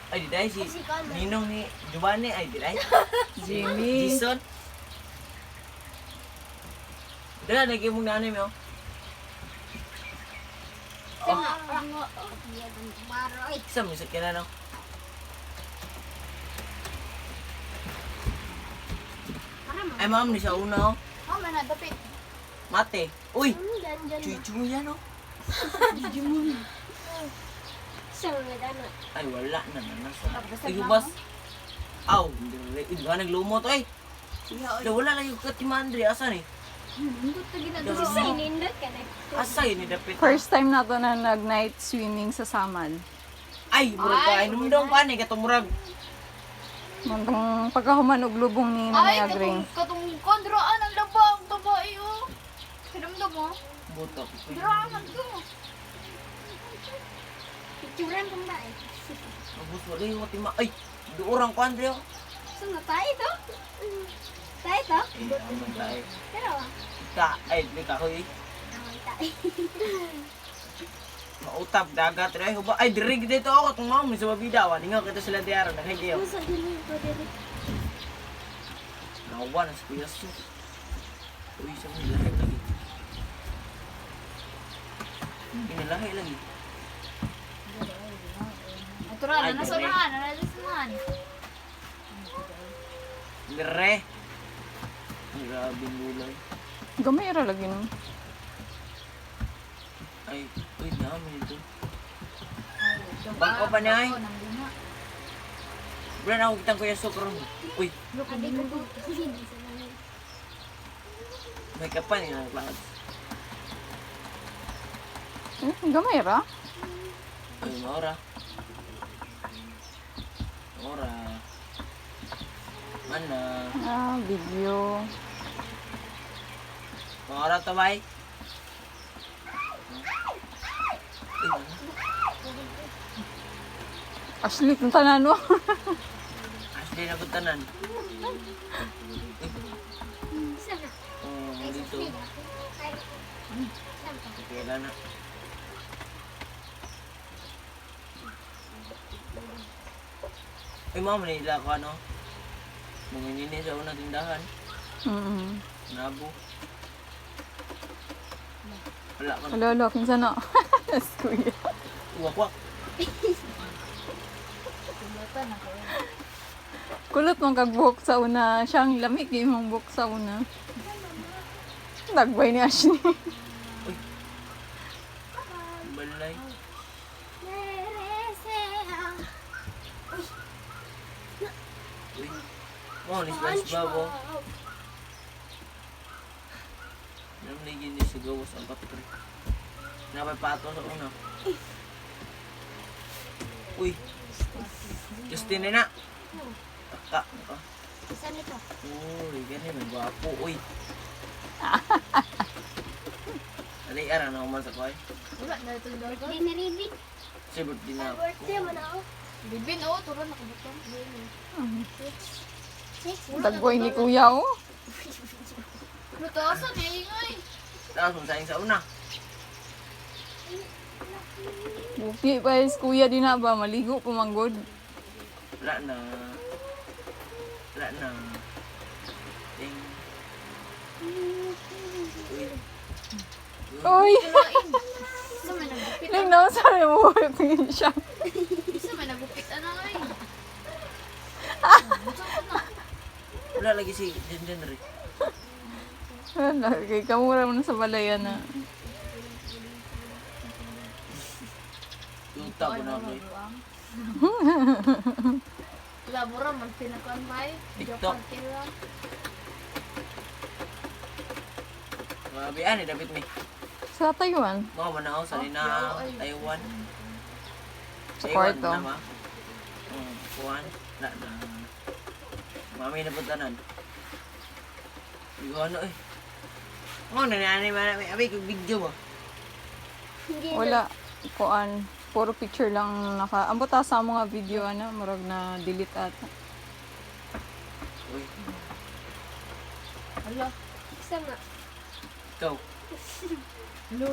Ay, di dahil si Ninong ni Giovanni. Ay, di dahil. Jimmy. Jason. Dala, lagi mong nanay mo. Isa mo sa kinano. Ay, ma'am, ni sa una, oh. Oh, mana dapit. Mate. Uy! Janjan. Chuchu yan, oh. Sa mga dana. Ay, wala na. Nasa. Ay, hubas. Aw, hindi ba naglumot, ay. Wala lang yung katimandri. Asa ni? Nindot ka ginagawa. Dalawa. Sa nindot ka na. Asa yun, ni Dapit? First time na to na nag-night swimming sa Samad. Ay, murag ka. Ay, numdong pa ni. Katong murag. Mantong pagkahuman og lubong ni Nanay Agring. katong kondraan ang labang babae oh. Kinamdam mo? Butok. Draan ko. Picturean kong ba eh. Abus, wala yung matima. Ay, doorang ko, Andre, oh. So, tayo to? Tayo to? Eh, ano tayo? Pero, Ay, di ka ko, eh. tayo. Mautap, dagat, ay, huba. Ay, dirig dito ako. Itong mami sa babidawan. Hingaw kita sila diara. Naghagiyaw. Masa din ko dito. Nawa na sa kuya su. Uy, sa mga lahi lagi. Inalahi lagi. Natural, Ay, nasunahan, nasunahan. Gere. Grabe gulay. Gamay ra lagi no. Ay, uy, dami ito. Bangko pa niya, ay. Bulan ako kitang kuya sukro. Uy, Adik ko. may kapan yun ang klase. Gamay ra. Ay, maura. Maura. Mana? Ah, video. Maura to, bay? Uy, ano? Asli ng tanan no. Asli na puntanan. Sana. Dito. Kailan na. Ay, mama, nila ko ano. Munginin sa unang tindahan. Nabo. Wala ko na. Lolo, kinsa na. Kuya. Uwak-wak. Kulot mong kagbuhok sa una. Siyang lamig yung mong buhok sa una. Nagbay ni Ashley. Balay. Uy. Oh, ni SpongeBob, oh. Alam na yun yung sigawas ang kapitri. Napay pato sa una. Uy. Justin na. Taka. Isa nito. Uy, ganyan. May gwapo. Uy. Alay, ara na kuman sa kuhay. Wala na ito daw. Hindi ni Ribin. Sibot din na. Birthday mo na ako. Ribin, oo. Turon nakabutang. Dagboy ni kuya oh. Lutasan eh, ingay. Tapos masayang sa una. Buki pa is kuya din na ba? Maligo pumanggod. Wala na. Wala na. Ding. Uy. Uy! Isa may nagupit. Ling na sa mo tingin siya. Isa may nagupit. Ano ay? Wala lagi si Jen rin. Wala, kay kamura mo na sa balayan na. Yung tabo na ako eh. Labura, magpinakuan ba eh? TikTok. Grabe, ano David mi? Sa Taiwan. Mga manaw sa Linao, Taiwan. Sa Taiwan kwarto. na ma. Kuwan. Na. Mami na puntanan. Hindi ko ano eh. Oh, nangyari man namin. Abi, kung video mo. Wala. Kuan. Puro picture lang naka. Ang buta sa mga video ano, murag na delete ata. Uy, Hala. Isa nga. ikaw. Hello.